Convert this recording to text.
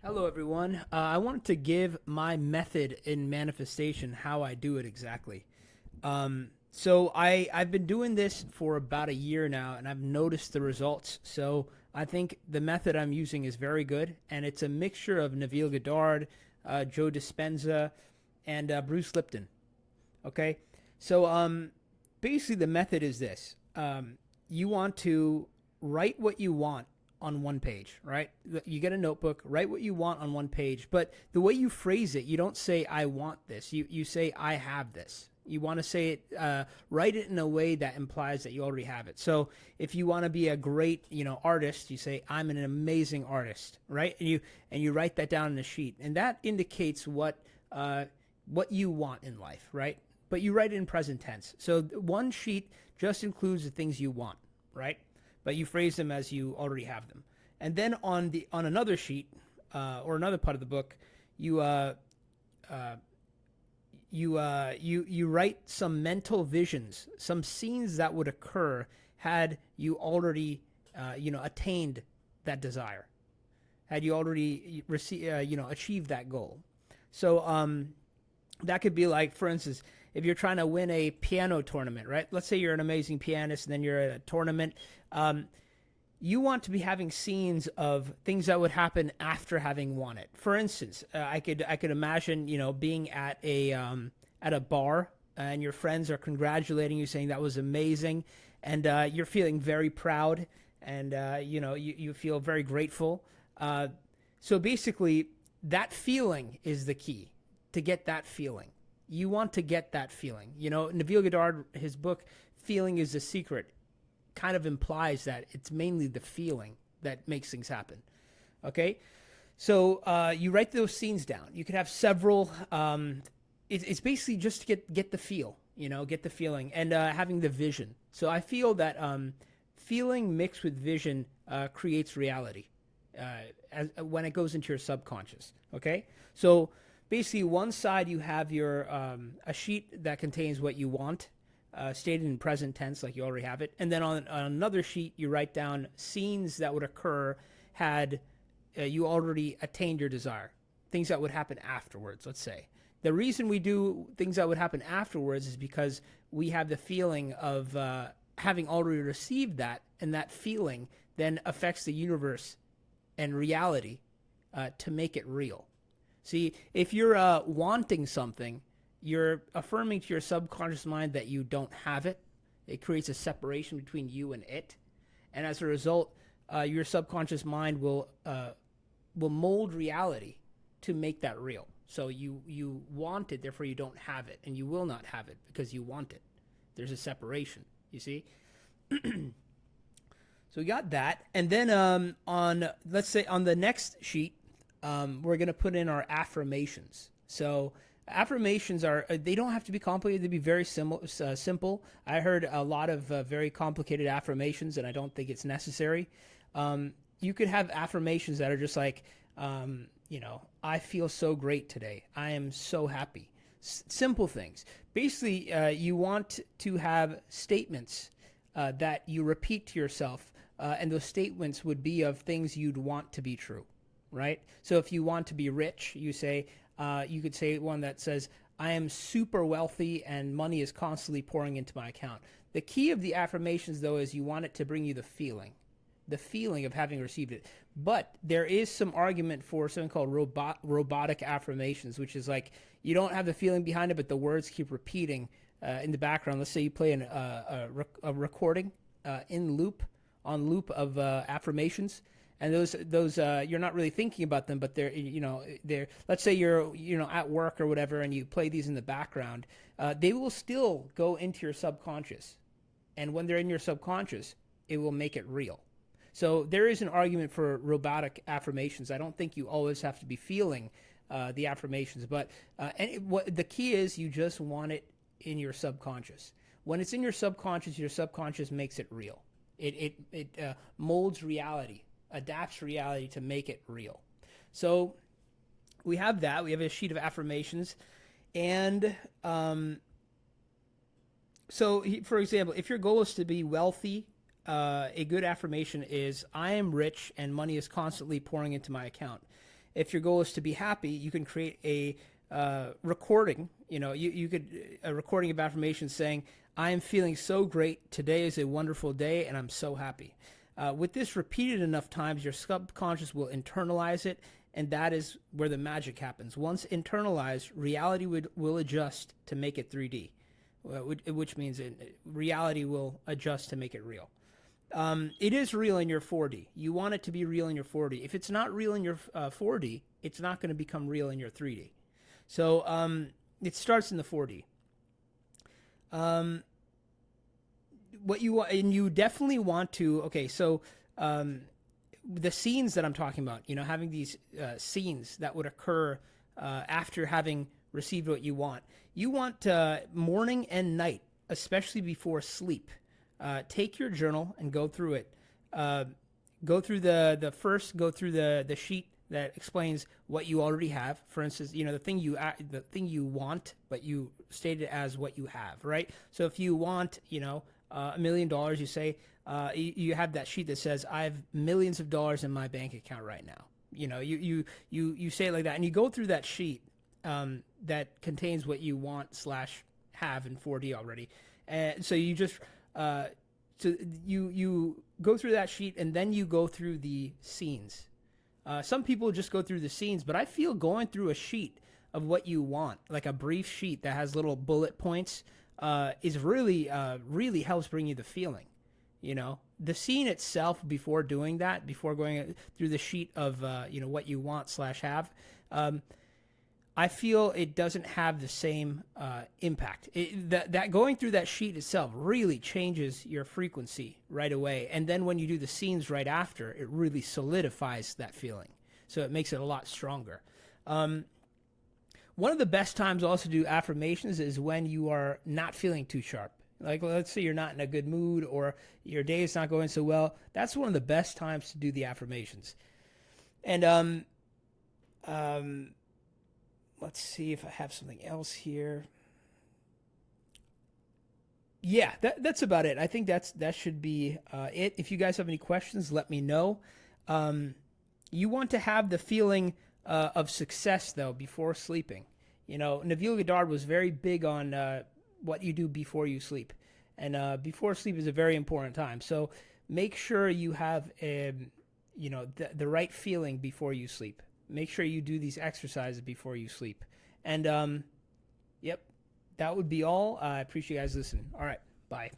Hello, everyone. I wanted to give my method in manifestation, how I do it exactly. I've been doing this for about a year now, and I've noticed the results. So I think the method I'm using is very good, and it's a mixture of Nabil Goddard, Joe Dispenza, and Bruce Lipton. Okay, so basically the method is this: you want to write what you want on one page, right? You get a notebook, write what you want on one page, but the way you phrase it, you don't say "I want this." You say "I have this." You want to say it, write it in a way that implies that you already have it. So if you want to be a great, artist, you say I'm an amazing artist, right? And you write that down in a sheet, and that indicates what you want in life, right? But you write it in present tense. So one sheet just includes the things you want, right? But you phrase them as you already have them. And then on another sheet or another part of the book, you you write some mental visions, some scenes that would occur had you already attained that desire, had you already achieved that goal. So that could be like, for instance, if you're trying to win a piano tournament, right? Let's say you're an amazing pianist and then you're at a tournament. Um, you want to be having scenes of things that would happen after having won it. For instance, I could imagine being at a bar and your friends are congratulating you, saying that was amazing, and you're feeling very proud, and you feel very grateful. So basically, that feeling is the key to get that feeling. You want to get that feeling. Nabil Goddard, his book, Feeling is the Secret, kind of implies that it's mainly the feeling that makes things happen. Okay? So you write those scenes down. You could have several. It's basically just to get the feel, get the feeling, and having the vision. So I feel that feeling mixed with vision creates reality when it goes into your subconscious. Okay? So basically, one side you have your a sheet that contains what you want, stated in present tense, like you already have it, and then on another sheet you write down scenes that would occur had you already attained your desire, things that would happen afterwards. Let's say the reason we do things that would happen afterwards is because we have the feeling of having already received that, and that feeling then affects the universe and reality to make it real. See, if you're wanting something, you're affirming to your subconscious mind that you don't have it. It creates a separation between you and it, and as a result, your subconscious mind will mold reality to make that real. So you want it, therefore you don't have it, and you will not have it because you want it. There's a separation. You see. So we got that, and then on, let's say, on the next sheet, we're going to put in our affirmations. So affirmations they don't have to be complicated. They be very simple. I heard a lot of very complicated affirmations, and I don't think it's necessary. You could have affirmations that are just like, I feel so great today. I am so happy. Simple things. Basically, you want to have statements that you repeat to yourself, and those statements would be of things you'd want to be true, right? So if you want to be rich, you could say one that says, I am super wealthy and money is constantly pouring into my account. The key of the affirmations, though, is you want it to bring you the feeling of having received it. But there is some argument for something called robotic affirmations, which is like you don't have the feeling behind it, but the words keep repeating in the background. Let's say you play a recording on loop of affirmations, and those you're not really thinking about them, but they're let's say you're at work or whatever, and you play these in the background. They will still go into your subconscious, and when they're in your subconscious, it will make it real. So there is an argument for robotic affirmations. I don't think you always have to be feeling the affirmations, but what the key is, you just want it in your subconscious. When it's in your subconscious makes it real. It molds reality, adapts reality to make it real. So we have that. We have a sheet of affirmations, and so for example, if your goal is to be wealthy, a good affirmation is, I am rich and money is constantly pouring into my account. if your goal is to be happy, you can create a recording. You could a recording of affirmations saying, "I am feeling so great. Today is a wonderful day, and I'm so happy." With this repeated enough times, your subconscious will internalize it, and that is where the magic happens. Once internalized, reality will adjust to make it 3D, which means reality will adjust to make it real. It is real in your 4D. You want it to be real in your 4D. If it's not real in your 4D, it's not going to become real in your 3D. So it starts in the 4D. What you want, and you definitely want to. Okay, so the scenes that I'm talking about, having these scenes that would occur after having received what you want. You want morning and night, especially before sleep. Take your journal and go through it. Go through the sheet that explains what you already have. For instance, the thing you want, but you state it as what you have, right? So if you want, $1 million, you say you have that sheet that says, "I have millions of dollars in my bank account right now." You say it like that, and you go through that sheet that contains what you want / have in 4D already, and so you just so you go through that sheet, and then you go through the scenes. Some people just go through the scenes, but I feel going through a sheet of what you want, like a brief sheet that has little bullet points, is really helps bring you the feeling. The scene itself, before doing that, before going through the sheet of what you want / have, I feel it doesn't have the same impact. That going through that sheet itself really changes your frequency right away, and then when you do the scenes right after, it really solidifies that feeling. So it makes it a lot stronger. One of the best times also to do affirmations is when you are not feeling too sharp. Like, let's say you're not in a good mood or your day is not going so well. That's one of the best times to do the affirmations. And let's see if I have something else here. Yeah, that's about it. I think that should be it. If you guys have any questions, let me know. You want to have the feeling of success, though, before sleeping. Nabil Goddard was very big on what you do before you sleep. And before sleep is a very important time. So make sure you have the right feeling before you sleep. Make sure you do these exercises before you sleep. And, yep, that would be all. I appreciate you guys listening. All right, bye.